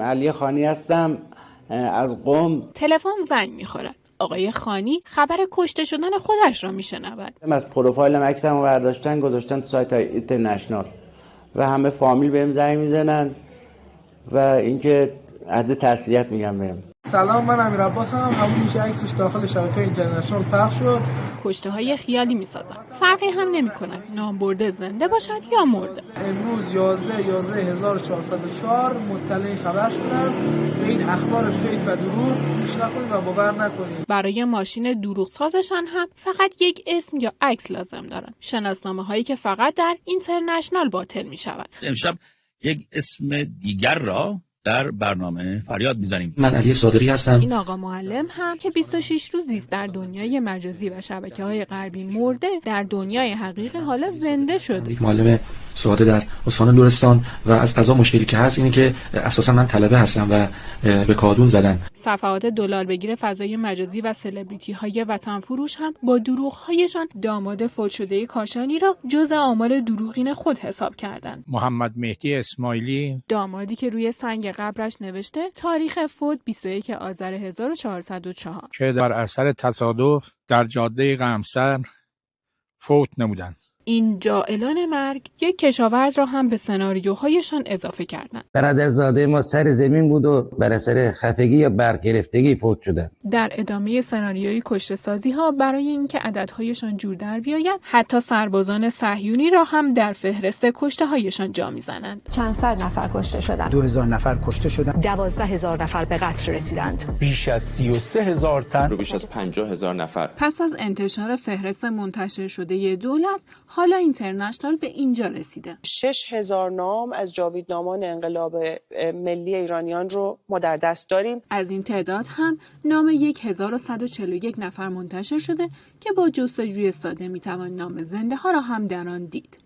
علی خانی هستم از قم. تلفن زنگ میخورد. آقای خانی خبر کشته شدن خودش را میشنود. از پروفایلم عکسمو برداشتن گذاشتن تو سایت اینترنشنال و همه فامیل بهم زنگ میزنن و اینکه از تسلیت میگم بهم. سلام، من امیر عباس هم. همون میشه عکسش داخل شبکه اینترنشنال پخش شد. کشته های خیالی میسازن. فرقی هم نمیکنه نامبرده زنده باشد یا مرده. امروز 11/11/1404 مطلع خبر شدم. به این اخبار فیک و دروغ گوش نکنید و باور نکنید. برای ماشین دروغ سازشان هم فقط یک اسم یا عکس لازم دارن. شناسنامه هایی که فقط در اینترنشنال باطل میشود. امشب یک اسم دیگر را در برنامه فریاد میزنیم. من علی صادقی هستم. این آقا معلم هم که 26 روز زیست در دنیای مجازی و شبکه‌های غربی مرده، در دنیای حقیقی حالا زنده شده. یک معلم ساده در استان لرستان و از قضا مشکلی که هست اینه که اساسا من طلبه هستم و به کادون زدن. صفحات دلار بگیر فضای مجازی و سلبریتی های وطن فروش هم با دروغ هایشان داماد فوت شده کاشانی را جزء آمار دروغین خود حساب کردند. محمد مهدی اسماعیلی، دامادی که روی سنگ قبرش نوشته تاریخ فوت 21 آذر 1404 که در اثر تصادف در جاده قمصر فوت نمودند. این جاعلان مرگ یک کشاورز را هم به سناریوهایشان اضافه کردند. برادرزاده ما سر زمین بود و بر اثر خفگی یا برق گرفتگی فوت شدند. در ادامه سناریوی کشته سازی ها برای اینکه عددهایشان جور در بیاید، حتی سربازان صهیونی را هم در فهرست کشته هایشان جا میزنند. چند صد نفر کشته شدند. 2000 نفر کشته شدند. 12000 نفر به قتل رسیدند. بیش از 33000 تن رو بیش از 50000 نفر. پس از انتشار فهرست منتشر شده دولت، حالا اینترنشنال به اینجا رسیده. 6000 نام از جاویدنامان انقلاب ملی ایرانیان رو ما در دست داریم. از این تعداد هم نام 1141 نفر منتشر شده که با جستجوی ساده میتوان نام زنده ها را هم در آن دید.